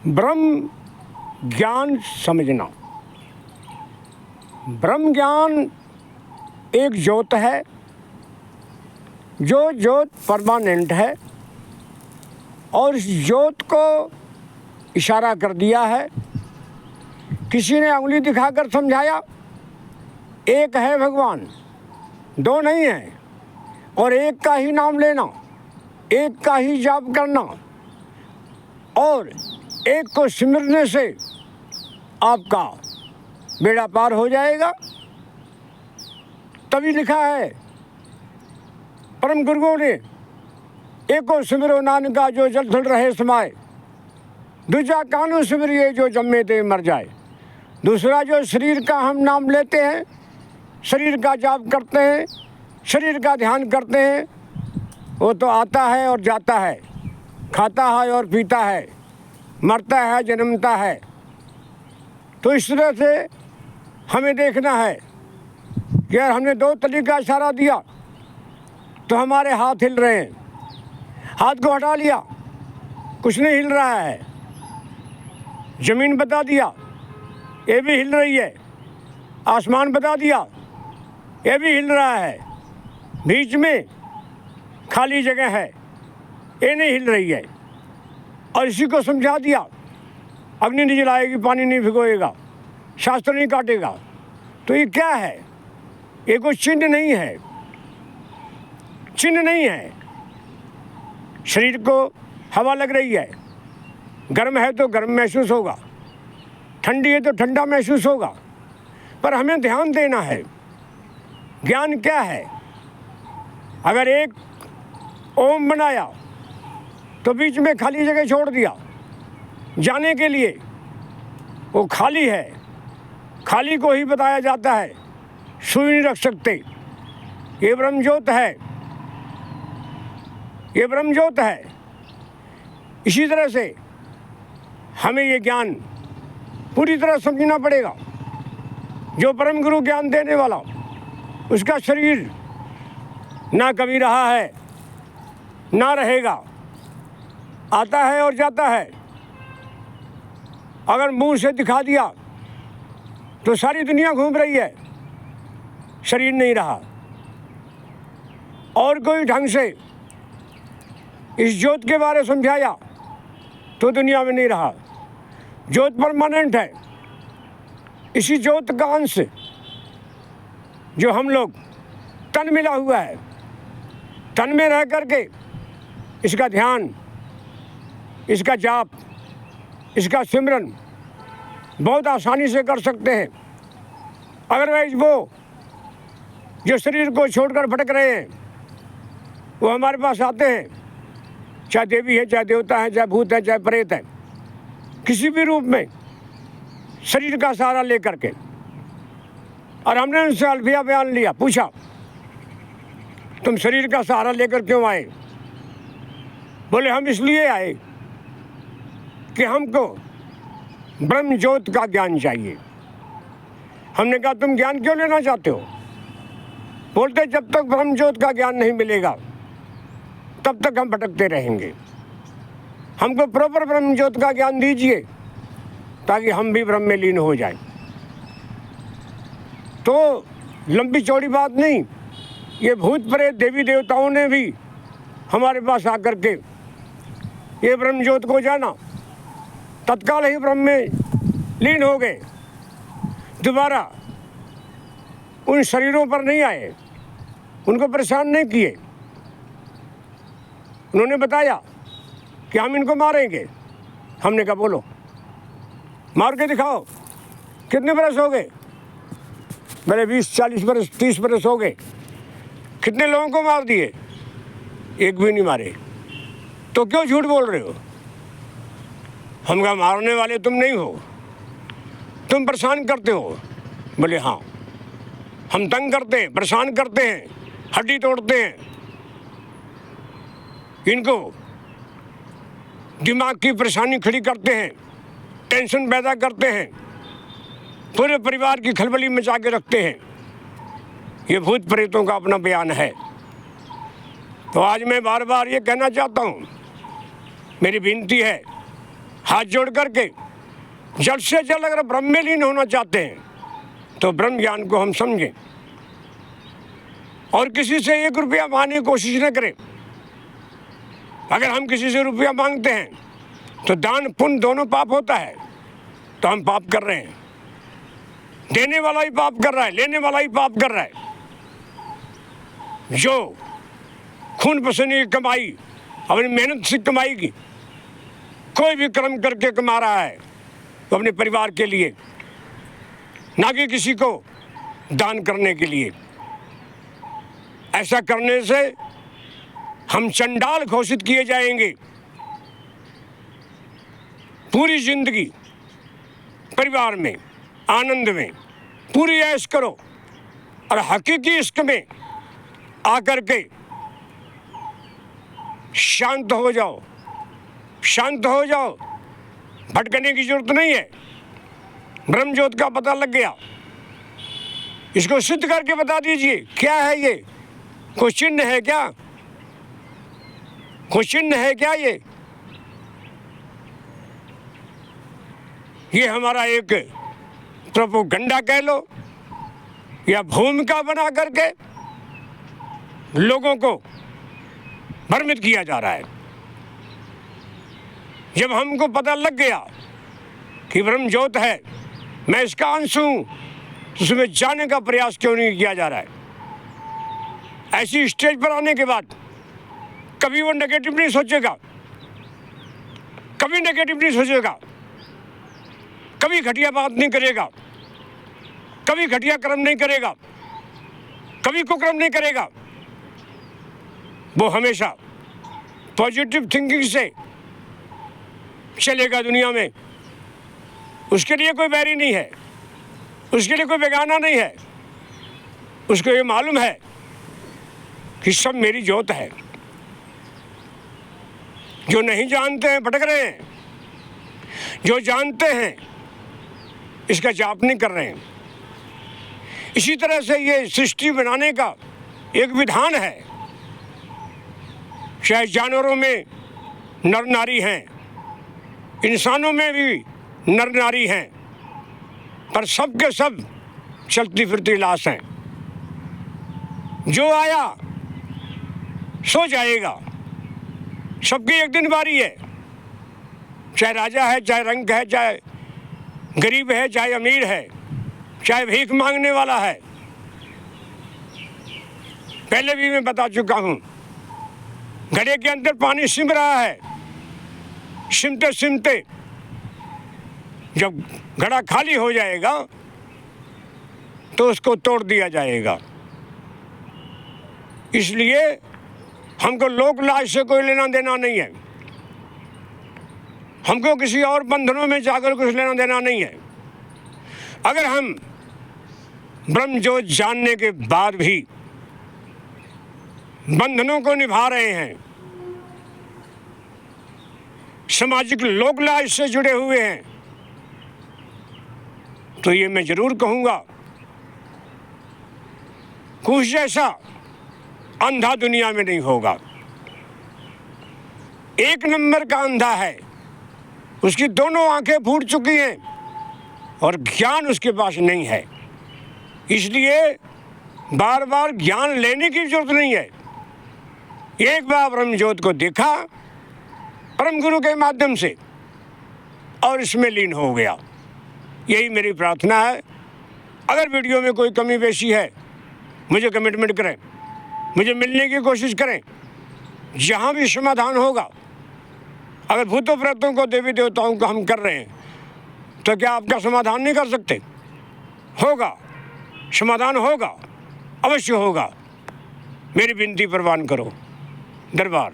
ब्रह्म ज्ञान समझना। ब्रह्म ज्ञान एक ज्योत है, जो ज्योत परमानेंट है, और इस ज्योत को इशारा कर दिया है। किसी ने उंगली दिखाकर समझाया, एक है भगवान, दो नहीं है, और एक का ही नाम लेना, एक का ही जाप करना, और एक को सिमरने से आपका बेड़ा पार हो जाएगा। तभी लिखा है परम गुरुओं ने, एको सिमरो नानका जो जल थल रहे समाए, दूजा कानू सिमरिए जो जम्मे ते मर जाए। दूसरा जो शरीर का हम नाम लेते हैं, शरीर का जाप करते हैं, शरीर का ध्यान करते हैं, वो तो आता है और जाता है, खाता है और पीता है, मरता है, जन्मता है। तो इस तरह से हमें देखना है कि यार हमने दो तली का इशारा दिया तो हमारे हाथ हिल रहे हैं, हाथ को हटा लिया कुछ नहीं हिल रहा है, ज़मीन बता दिया ये भी हिल रही है, आसमान बता दिया ये भी हिल रहा है, बीच में खाली जगह है ये नहीं हिल रही है। और इसी को समझा दिया, अग्नि नहीं जलाएगी, पानी नहीं भिगोएगा, शास्त्र नहीं काटेगा। तो ये क्या है? ये कोई चिन्ह नहीं है, चिन्ह नहीं है। शरीर को हवा लग रही है, गर्म है तो गर्म महसूस होगा, ठंडी है तो ठंडा महसूस होगा, पर हमें ध्यान देना है ज्ञान क्या है। अगर एक ओम बनाया तो बीच में खाली जगह छोड़ दिया जाने के लिए, वो खाली है, खाली को ही बताया जाता है, सुई नहीं रख सकते। ये ब्रह्मज्योत है, ये ब्रह्मज्योत है। इसी तरह से हमें ये ज्ञान पूरी तरह समझना पड़ेगा। जो परम गुरु ज्ञान देने वाला, उसका शरीर ना कभी रहा है ना रहेगा, आता है और जाता है। अगर मुंह से दिखा दिया तो सारी दुनिया घूम रही है, शरीर नहीं रहा। और कोई ढंग से इस ज्योत के बारे समझाया तो दुनिया में नहीं रहा। ज्योत परमानेंट है। इसी ज्योत का अंश जो हम लोग तन मिला हुआ है, तन में रह करके इसका ध्यान, इसका जाप, इसका सिमरन बहुत आसानी से कर सकते हैं। अदरवाइज वो जो शरीर को छोड़कर भटक रहे हैं, वो हमारे पास आते हैं, चाहे देवी है, चाहे देवता है, चाहे भूत है, चाहे प्रेत है, किसी भी रूप में शरीर का सहारा लेकर के। और हमने उनसे अलविया बयान लिया, पूछा तुम शरीर का सहारा लेकर क्यों आए? बोले हम इसलिए आए कि हमको ब्रह्म ज्योत का ज्ञान चाहिए। हमने कहा तुम ज्ञान क्यों लेना चाहते हो? बोलते जब तक ब्रह्म ज्योत का ज्ञान नहीं मिलेगा तब तक हम भटकते रहेंगे। हमको प्रॉपर ब्रह्म ज्योत का ज्ञान दीजिए ताकि हम भी ब्रह्म में लीन हो जाएं। तो लंबी चौड़ी बात नहीं, ये भूत प्रेत देवी देवताओं ने भी हमारे पास आकर के ये ब्रह्म ज्योत को जाना, तत्काल ही ब्रह्म में लीन हो गए। दोबारा उन शरीरों पर नहीं आए, उनको परेशान नहीं किए। उन्होंने बताया कि हम इनको मारेंगे। हमने कहा बोलो, मार के दिखाओ। कितने बरस हो गए? मेरे 20-40 बरस, 30 बरस हो गए। कितने लोगों को मार दिए? एक भी नहीं मारे। तो क्यों झूठ बोल रहे हो? हम कहा मारने वाले तुम नहीं हो, तुम परेशान करते हो। बोले हाँ, हम तंग करते हैं, परेशान करते हैं, हड्डी तोड़ते हैं, इनको दिमाग की परेशानी खड़ी करते हैं, टेंशन पैदा करते हैं, पूरे परिवार की खलबली मचा के रखते हैं। ये भूत प्रेतों का अपना बयान है। तो आज मैं बार बार ये कहना चाहता हूँ, मेरी विनती है हाथ जोड़ करके जल्द से जल्द अगर ब्रह्म में लीन होना चाहते हैं तो ब्रह्म ज्ञान को हम समझें और किसी से 1 रुपया मांगने की कोशिश न करें। अगर हम किसी से रुपया मांगते हैं तो दान पुण्य दोनों पाप होता है, तो हम पाप कर रहे हैं। देने वाला ही पाप कर रहा है, लेने वाला ही पाप कर रहा है। जो खून पसीने की कमाई अपनी मेहनत से कमाई की, कोई भी कर्म करके कमा रहा है तो अपने परिवार के लिए, ना कि किसी को दान करने के लिए। ऐसा करने से हम चंडाल घोषित किए जाएंगे। पूरी जिंदगी परिवार में आनंद में पूरी ऐश करो और हकीकी इश्क में आकर के शांत हो जाओ, शांत हो जाओ। भटकने की जरूरत नहीं है। ब्रह्म ज्योत का पता लग गया, इसको सिद्ध करके बता दीजिए क्या है ये। कोई चिन्ह है क्या? कोई चिन्ह है क्या? ये हमारा एक प्रोपेगेंडा कह लो या भूमिका बना करके लोगों को भ्रमित किया जा रहा है। जब हमको पता लग गया कि ब्रह्म ज्योत है, मैं इसका अंश हूं, तो उसमें जाने का प्रयास क्यों नहीं किया जा रहा है? ऐसी स्टेज पर आने के बाद कभी वो नेगेटिव नहीं सोचेगा, कभी नेगेटिव नहीं सोचेगा, कभी घटिया बात नहीं करेगा, कभी घटिया कर्म नहीं करेगा, कभी कुकर्म नहीं करेगा। वो हमेशा पॉजिटिव थिंकिंग से चलेगा दुनिया में। उसके लिए कोई बैरी नहीं है, उसके लिए कोई बेगाना नहीं है। उसको ये मालूम है कि सब मेरी ज्योत है। जो नहीं जानते हैं भटक रहे हैं, जो जानते हैं इसका जाप नहीं कर रहे हैं। इसी तरह से ये सृष्टि बनाने का एक विधान है। चाहे जानवरों में नर नारी हैं, इंसानों में भी नर नारी हैं, पर सब के सब चलती फिरती लाश हैं। जो आया सो जाएगा। सबकी एक दिन बारी है। चाहे राजा है, चाहे रंक है, चाहे गरीब है, चाहे अमीर है, चाहे भीख मांगने वाला है। पहले भी मैं बता चुका हूं, घड़े के अंदर पानी सिम रहा है। सिमते सिमते जब घड़ा खाली हो जाएगा तो उसको तोड़ दिया जाएगा। इसलिए हमको लोक लाज से कोई लेना देना नहीं है। हमको किसी और बंधनों में जाकर कुछ लेना देना नहीं है। अगर हम ब्रह्म ज्योत जानने के बाद भी बंधनों को निभा रहे हैं, सामाजिक लोक लाज से जुड़े हुए हैं, तो ये मैं जरूर कहूंगा, कुछ जैसा अंधा दुनिया में नहीं होगा। 1 नंबर का अंधा है, उसकी दोनों आंखें फूट चुकी हैं और ज्ञान उसके पास नहीं है। इसलिए बार बार ज्ञान लेने की जरूरत नहीं है। एक बार ब्रह्म ज्योत को देखा परम गुरु के माध्यम से और इसमें लीन हो गया। यही मेरी प्रार्थना है। अगर वीडियो में कोई कमी पेशी है, मुझे कमिटमेंट करें, मुझे मिलने की कोशिश करें। जहाँ भी समाधान होगा, अगर भूतों प्रेतों को देवी देवताओं को हम कर रहे हैं, तो क्या आपका समाधान नहीं कर सकते? होगा, समाधान होगा, अवश्य होगा। मेरी विनती प्रवान करो। दरबार।